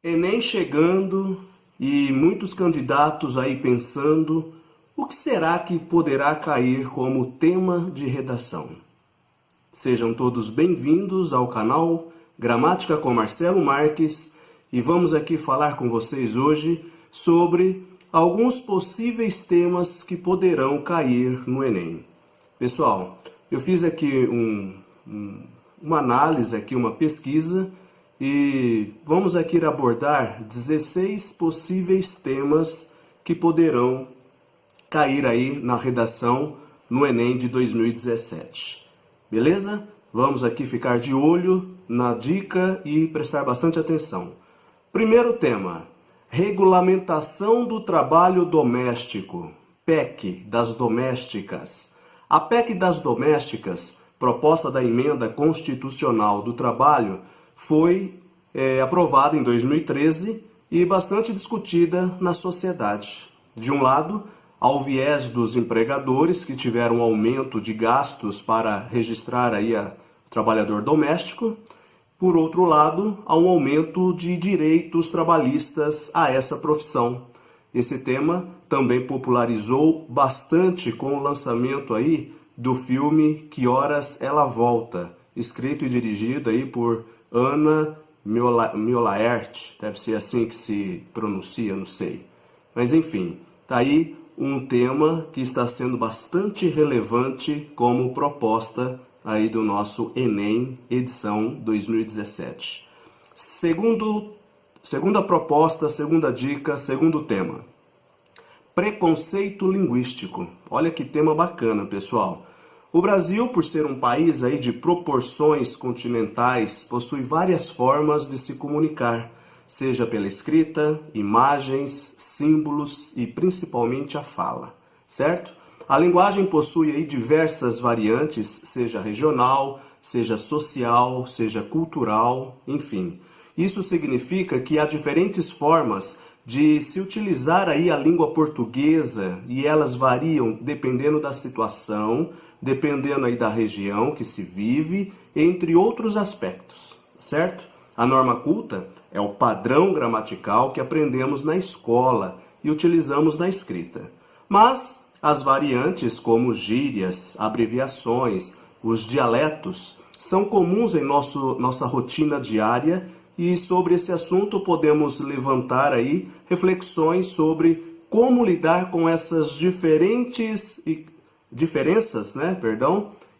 Enem chegando e muitos candidatos aí pensando o que será que poderá cair como tema de redação. Sejam todos bem-vindos ao canal Gramática com Marcelo Marques e vamos aqui falar com vocês hoje sobre alguns possíveis temas que poderão cair no Enem. Pessoal, eu fiz aqui uma análise, uma pesquisa e vamos aqui abordar 16 possíveis temas que poderão cair aí na redação no Enem de 2017. Beleza? Vamos aqui ficar de olho na dica e prestar bastante atenção. Primeiro tema, regulamentação do trabalho doméstico, PEC das domésticas. A PEC das domésticas, proposta da Emenda Constitucional do Trabalho, foi aprovada em 2013 e bastante discutida na sociedade. De um lado, ao viés dos empregadores que tiveram aumento de gastos para registrar aí o trabalhador doméstico, por outro lado, há um aumento de direitos trabalhistas a essa profissão. Esse tema também popularizou bastante com o lançamento aí do filme Que Horas Ela Volta, escrito e dirigido aí por Ana Miolaert, deve ser assim que se pronuncia, não sei. Mas enfim, tá aí um tema que está sendo bastante relevante como proposta aí do nosso Enem edição 2017. Segunda proposta, segunda dica, segundo tema. Preconceito linguístico. Olha que tema bacana, pessoal. O Brasil, por ser um país aí de proporções continentais, possui várias formas de se comunicar, seja pela escrita, imagens, símbolos e principalmente a fala, certo? A linguagem possui aí diversas variantes, seja regional, seja social, seja cultural, enfim. Isso significa que há diferentes formas de se utilizar aí a língua portuguesa e elas variam dependendo da situação, dependendo aí da região que se vive, entre outros aspectos, certo? A norma culta é o padrão gramatical que aprendemos na escola e utilizamos na escrita. Mas as variantes como gírias, abreviações, os dialetos são comuns em nossa rotina diária e sobre esse assunto podemos levantar aí reflexões sobre como lidar com essas diferenças,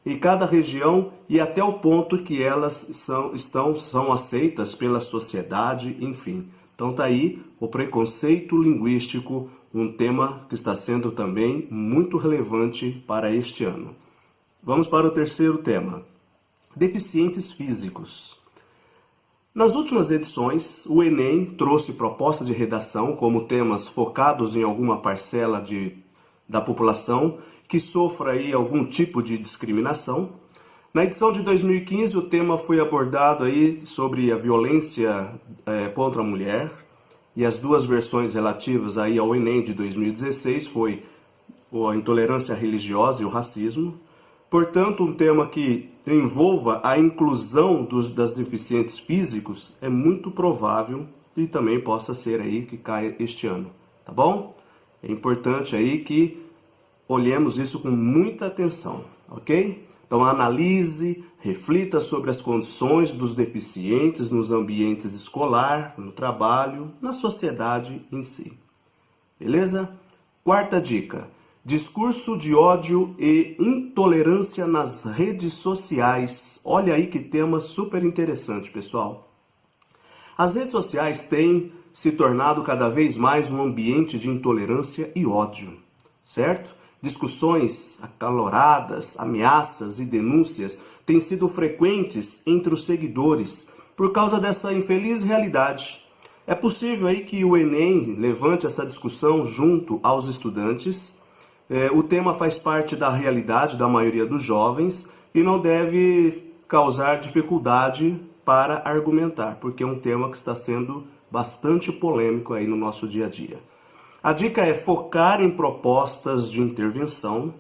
em cada região e até o ponto que elas são aceitas pela sociedade, enfim. Então tá aí o preconceito linguístico, um tema que está sendo também muito relevante para este ano. Vamos para o terceiro tema, deficientes físicos. Nas últimas edições, o Enem trouxe proposta de redação como temas focados em alguma parcela da população que sofra aí algum tipo de discriminação. Na edição de 2015, o tema foi abordado aí sobre a violência contra a mulher, e as duas versões relativas aí ao Enem de 2016 foi a intolerância religiosa e o racismo. Portanto, um tema que envolva a inclusão das deficientes físicos é muito provável e também possa ser aí que caia este ano, tá bom? É importante aí que olhemos isso com muita atenção, ok? Então analise, reflita sobre as condições dos deficientes nos ambientes escolar, no trabalho, na sociedade em si. Beleza? Quarta dica. Discurso de ódio e intolerância nas redes sociais. Olha aí que tema super interessante, pessoal. As redes sociais têm se tornado cada vez mais um ambiente de intolerância e ódio, certo? Discussões acaloradas, ameaças e denúncias têm sido frequentes entre os seguidores por causa dessa infeliz realidade. É possível aí que o Enem levante essa discussão junto aos estudantes. O tema faz parte da realidade da maioria dos jovens e não deve causar dificuldade para argumentar, porque é um tema que está sendo bastante polêmico aí no nosso dia a dia. A dica é focar em propostas de intervenção,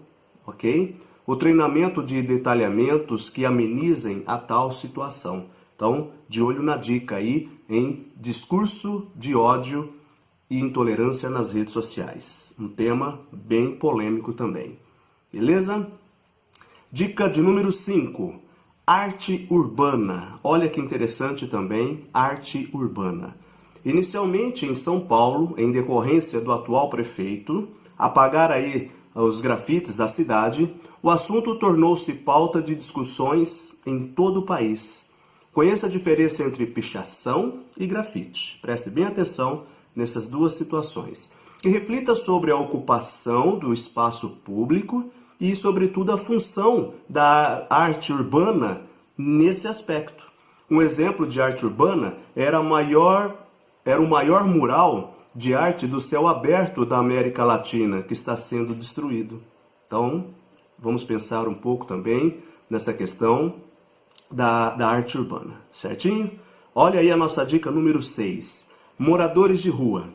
ok? O treinamento de detalhamentos que amenizem a tal situação. Então, de olho na dica aí em discurso de ódio e intolerância nas redes sociais. Um tema bem polêmico também. Beleza? Dica de número 5. Arte urbana. Olha que interessante também, arte urbana. Inicialmente em São Paulo, em decorrência do atual prefeito apagar aí os grafites da cidade, o assunto tornou-se pauta de discussões em todo o país. Conheça a diferença entre pichação e grafite. Preste bem atenção nessas duas situações. E reflita sobre a ocupação do espaço público e, sobretudo, a função da arte urbana nesse aspecto. Um exemplo de arte urbana era o maior mural de arte do céu aberto da América Latina, que está sendo destruído. Então, vamos pensar um pouco também nessa questão da arte urbana, certinho? Olha aí a nossa dica número 6. Moradores de rua.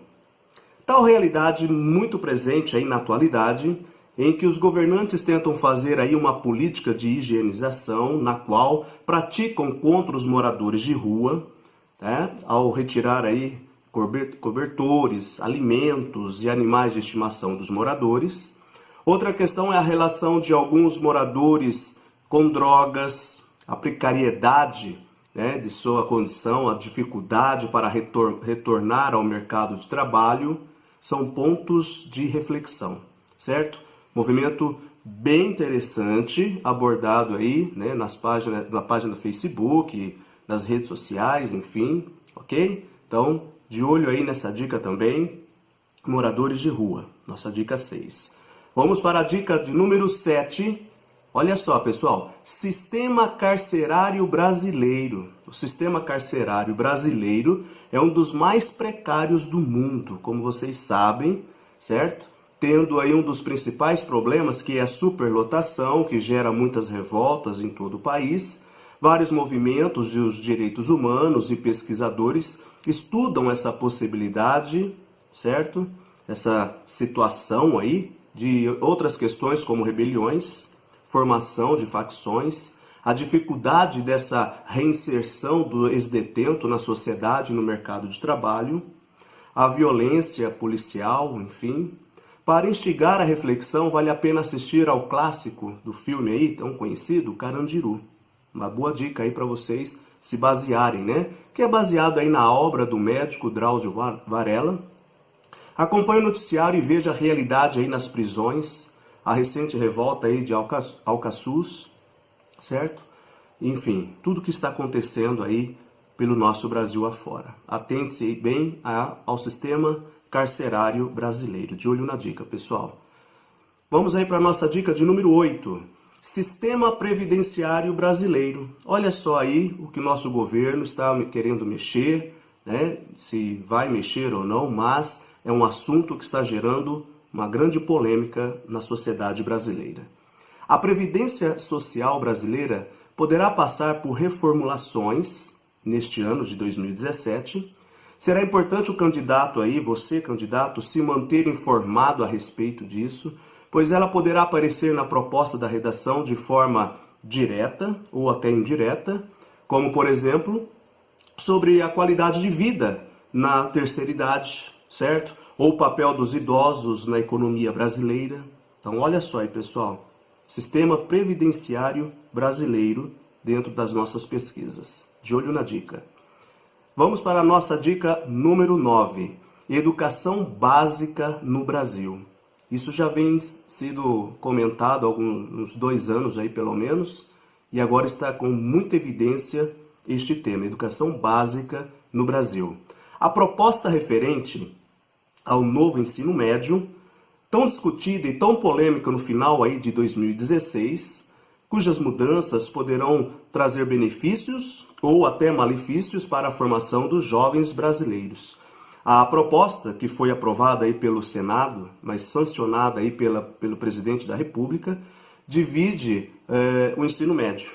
Tal realidade muito presente aí na atualidade, em que os governantes tentam fazer aí uma política de higienização, na qual praticam contra os moradores de rua, né, ao retirar aí cobertores, alimentos e animais de estimação dos moradores. Outra questão é a relação de alguns moradores com drogas, a precariedade, né, de sua condição, a dificuldade para retornar ao mercado de trabalho, são pontos de reflexão, certo? Movimento bem interessante, abordado aí, né, na página do Facebook, nas redes sociais, enfim, ok? Então, de olho aí nessa dica também, moradores de rua, nossa dica 6. Vamos para a dica de número 7. Olha só, pessoal, sistema carcerário brasileiro. O sistema carcerário brasileiro é um dos mais precários do mundo, como vocês sabem, certo? Tendo aí um dos principais problemas, que é a superlotação, que gera muitas revoltas em todo o país. Vários movimentos dos direitos humanos e pesquisadores estudam essa possibilidade, certo? Essa situação aí de outras questões como rebeliões, formação de facções, a dificuldade dessa reinserção do ex-detento na sociedade e no mercado de trabalho, a violência policial, enfim. Para instigar a reflexão, vale a pena assistir ao clássico do filme aí, tão conhecido, Carandiru. Uma boa dica aí para vocês se basearem, né? Que é baseado aí na obra do médico Drauzio Varela. Acompanhe o noticiário e veja a realidade aí nas prisões, a recente revolta aí de Alcaçuz, certo? Enfim, tudo que está acontecendo aí pelo nosso Brasil afora. Atente-se bem ao sistema carcerário brasileiro. De olho na dica, pessoal. Vamos aí para a nossa dica de número 8. Sistema previdenciário brasileiro. Olha só aí o que nosso governo está querendo mexer, né? Se vai mexer ou não, mas é um assunto que está gerando uma grande polêmica na sociedade brasileira. A Previdência Social brasileira poderá passar por reformulações neste ano de 2017. Será importante o candidato aí, você candidato, se manter informado a respeito disso, pois ela poderá aparecer na proposta da redação de forma direta ou até indireta, como, por exemplo, sobre a qualidade de vida na terceira idade, certo? Ou o papel dos idosos na economia brasileira. Então, olha só aí, pessoal. Sistema previdenciário brasileiro dentro das nossas pesquisas. De olho na dica. Vamos para a nossa dica número 9. Educação básica no Brasil. Isso já vem sido comentado há uns 2 anos aí, pelo menos, e agora está com muita evidência este tema, educação básica no Brasil. A proposta referente ao novo ensino médio, tão discutida e tão polêmica no final aí de 2016, cujas mudanças poderão trazer benefícios ou até malefícios para a formação dos jovens brasileiros. A proposta, que foi aprovada aí pelo Senado, mas sancionada aí pelo presidente da República, divide o ensino médio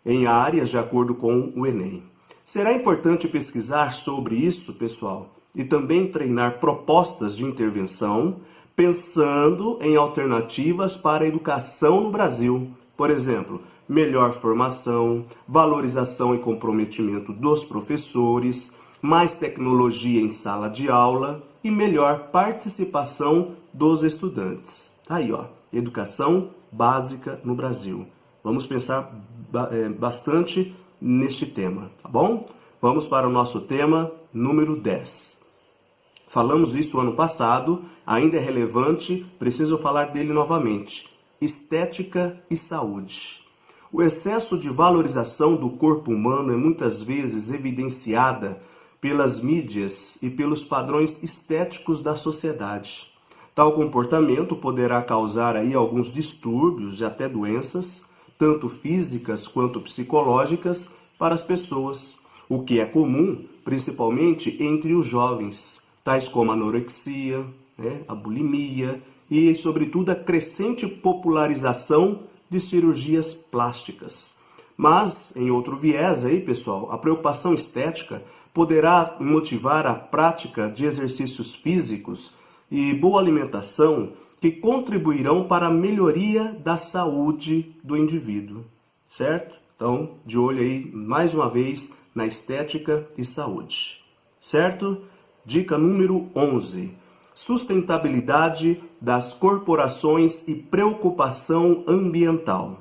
em áreas de acordo com o Enem. Será importante pesquisar sobre isso, pessoal, e também treinar propostas de intervenção, pensando em alternativas para a educação no Brasil. Por exemplo, melhor formação, valorização e comprometimento dos professores, mais tecnologia em sala de aula e melhor participação dos estudantes. Aí, ó, educação básica no Brasil. Vamos pensar bastante neste tema, tá bom? Vamos para o nosso tema número 10. Falamos isso ano passado, ainda é relevante, preciso falar dele novamente. Estética e saúde. O excesso de valorização do corpo humano é muitas vezes evidenciada pelas mídias e pelos padrões estéticos da sociedade. Tal comportamento poderá causar aí alguns distúrbios e até doenças, tanto físicas quanto psicológicas, para as pessoas, o que é comum, principalmente entre os jovens, tais como a anorexia, a bulimia e, sobretudo, a crescente popularização de cirurgias plásticas. Mas, em outro viés aí, pessoal, a preocupação estética poderá motivar a prática de exercícios físicos e boa alimentação que contribuirão para a melhoria da saúde do indivíduo, certo? Então, de olho aí, mais uma vez, na estética e saúde, certo? Dica número 11. Sustentabilidade das corporações e preocupação ambiental.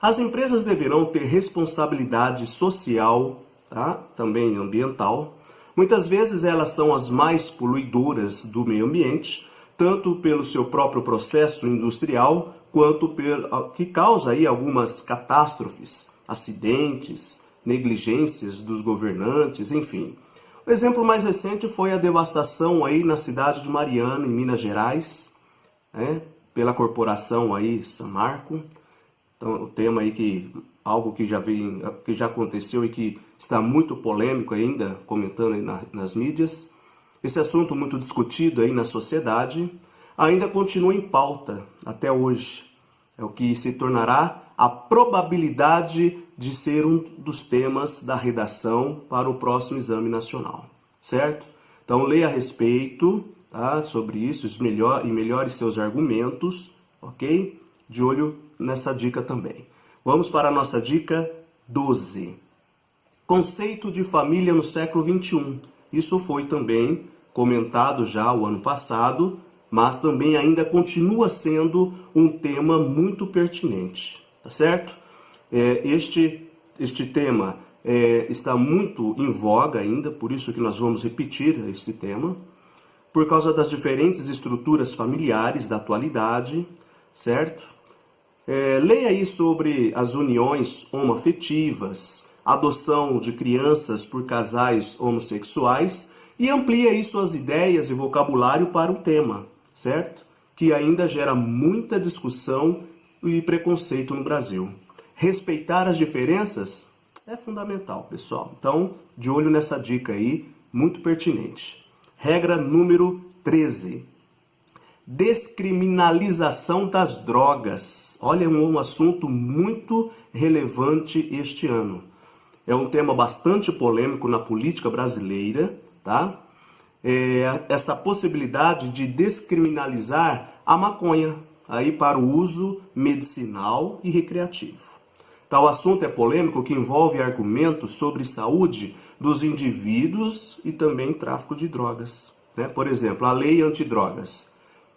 As empresas deverão ter responsabilidade social, também ambiental. Muitas vezes elas são as mais poluidoras do meio ambiente, tanto pelo seu próprio processo industrial, quanto pelo que causa aí algumas catástrofes, acidentes, negligências dos governantes, enfim. O exemplo mais recente foi a devastação aí na cidade de Mariana, em Minas Gerais, pela corporação aí Samarco. Então, o tema aí algo que já aconteceu e que está muito polêmico ainda, comentando aí nas mídias. Esse assunto muito discutido aí na sociedade ainda continua em pauta até hoje. É o que se tornará a probabilidade de ser um dos temas da redação para o próximo exame nacional, certo? Então, leia a respeito, sobre isso e melhore seus argumentos, ok? De olho nessa dica também. Vamos para a nossa dica 12. Conceito de família no século XXI. Isso foi também comentado já o ano passado, mas também ainda continua sendo um tema muito pertinente, tá certo? Este tema está muito em voga ainda, por isso que nós vamos repetir este tema, por causa das diferentes estruturas familiares da atualidade, certo? Leia aí sobre as uniões homoafetivas, adoção de crianças por casais homossexuais e amplie aí suas ideias e vocabulário para o tema, certo? Que ainda gera muita discussão e preconceito no Brasil. Respeitar as diferenças é fundamental, pessoal. Então, de olho nessa dica aí, muito pertinente. Regra número 13. Descriminalização das drogas. Olha, um assunto muito relevante este ano. É um tema bastante polêmico na política brasileira, tá? Essa possibilidade de descriminalizar a maconha aí para o uso medicinal e recreativo. Tal assunto é polêmico que envolve argumentos sobre saúde dos indivíduos e também tráfico de drogas, né? Por exemplo, a lei antidrogas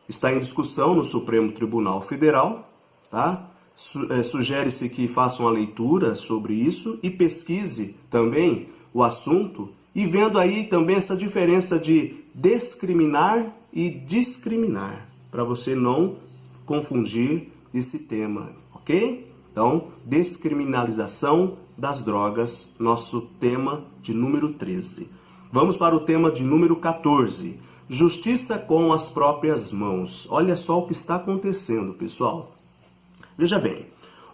está em discussão no Supremo Tribunal Federal, tá? Sugere-se que faça uma leitura sobre isso e pesquise também o assunto e vendo aí também essa diferença de discriminar e discriminar, para você não confundir esse tema, ok? Então, descriminalização das drogas, nosso tema de número 13. Vamos para o tema de número 14. Justiça com as próprias mãos. Olha só o que está acontecendo, pessoal. Veja bem,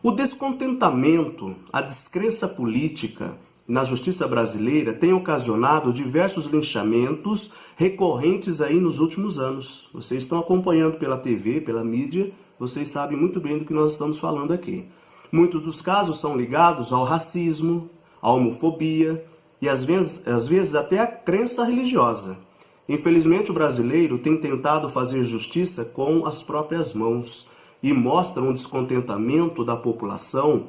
o descontentamento, a descrença política na justiça brasileira tem ocasionado diversos linchamentos recorrentes aí nos últimos anos. Vocês estão acompanhando pela TV, pela mídia, vocês sabem muito bem do que nós estamos falando aqui. Muitos dos casos são ligados ao racismo, à homofobia e às vezes até à crença religiosa. Infelizmente o brasileiro tem tentado fazer justiça com as próprias mãos e mostra um descontentamento da população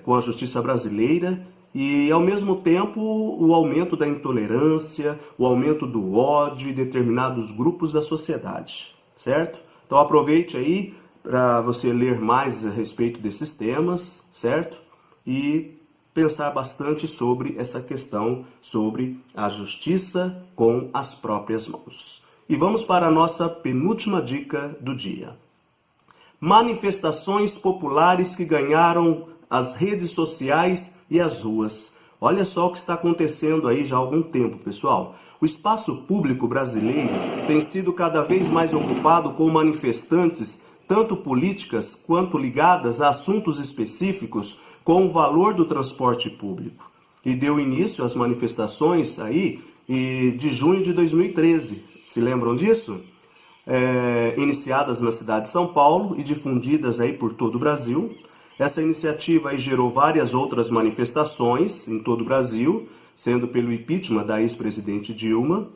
com a justiça brasileira e, ao mesmo tempo, o aumento da intolerância, o aumento do ódio em determinados grupos da sociedade, certo? Então aproveite aí para você ler mais a respeito desses temas, certo? E pensar bastante sobre essa questão, sobre a justiça com as próprias mãos. E vamos para a nossa penúltima dica do dia. Manifestações populares que ganharam as redes sociais e as ruas. Olha só o que está acontecendo aí já há algum tempo, pessoal. O espaço público brasileiro tem sido cada vez mais ocupado com manifestantes, tanto políticas quanto ligadas a assuntos específicos com o valor do transporte público. E deu início às manifestações aí de junho de 2013. Se lembram disso? Iniciadas na cidade de São Paulo e difundidas aí por todo o Brasil. Essa iniciativa aí gerou várias outras manifestações em todo o Brasil, sendo pelo impeachment da ex-presidente Dilma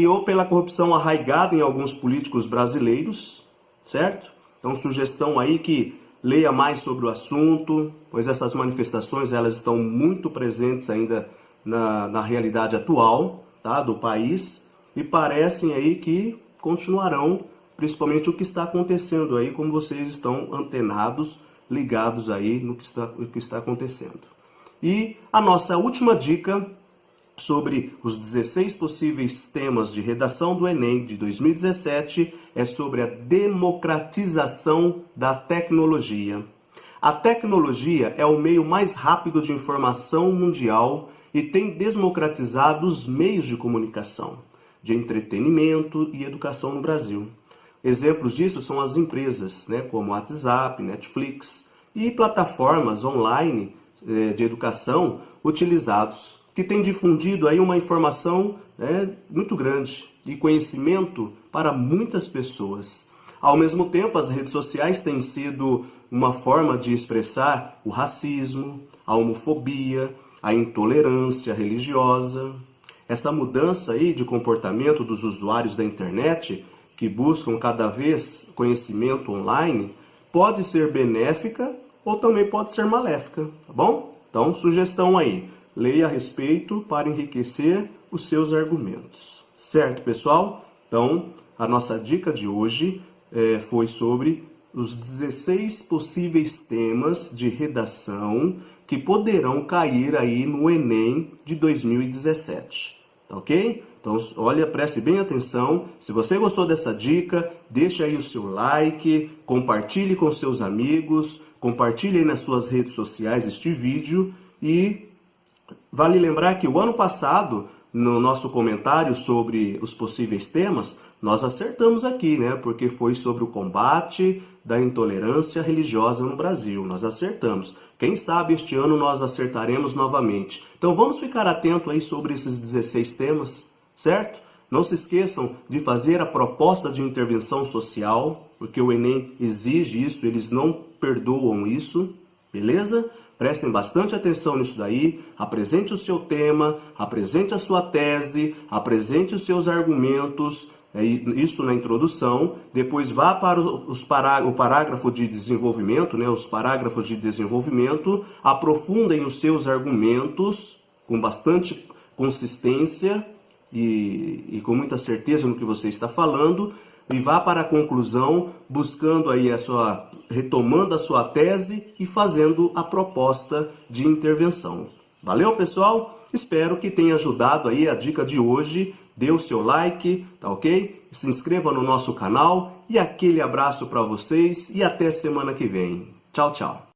ou pela corrupção arraigada em alguns políticos brasileiros, certo? Então, sugestão aí que leia mais sobre o assunto, pois essas manifestações elas estão muito presentes ainda na realidade atual, tá, do país, e parecem aí que continuarão, principalmente o que está acontecendo aí, como vocês estão antenados, ligados aí no que está acontecendo. E a nossa última dica sobre os 16 possíveis temas de redação do Enem de 2017 é sobre a democratização da tecnologia. A tecnologia é o meio mais rápido de informação mundial e tem democratizado os meios de comunicação, de entretenimento e educação no Brasil. Exemplos disso são as empresas, como WhatsApp, Netflix e plataformas online de educação utilizados, que têm difundido aí uma informação muito grande e conhecimento para muitas pessoas. Ao mesmo tempo, as redes sociais têm sido uma forma de expressar o racismo, a homofobia, a intolerância religiosa. Essa mudança aí de comportamento dos usuários da internet, que buscam cada vez conhecimento online, pode ser benéfica ou também pode ser maléfica, tá bom? Então, sugestão aí, leia a respeito para enriquecer os seus argumentos. Certo, pessoal? Então, a nossa dica de hoje foi sobre os 16 possíveis temas de redação que poderão cair aí no Enem de 2017, tá ok? Então, olha, preste bem atenção. Se você gostou dessa dica, deixa aí o seu like, compartilhe com seus amigos, compartilhe aí nas suas redes sociais este vídeo e vale lembrar que o ano passado, no nosso comentário sobre os possíveis temas, nós acertamos aqui, porque foi sobre o combate da intolerância religiosa no Brasil. Nós acertamos. Quem sabe este ano nós acertaremos novamente. Então vamos ficar atento aí sobre esses 16 temas, certo? Não se esqueçam de fazer a proposta de intervenção social, porque o Enem exige isso, eles não perdoam isso, beleza? Prestem bastante atenção nisso daí, apresente o seu tema, apresente a sua tese, apresente os seus argumentos, isso na introdução, depois vá para o parágrafo de desenvolvimento, os parágrafos de desenvolvimento, aprofundem os seus argumentos com bastante consistência e com muita certeza no que você está falando, e vá para a conclusão, buscando aí retomando a sua tese e fazendo a proposta de intervenção. Valeu, pessoal? Espero que tenha ajudado aí a dica de hoje. Dê o seu like, tá ok? Se inscreva no nosso canal e aquele abraço para vocês e até semana que vem. Tchau, tchau.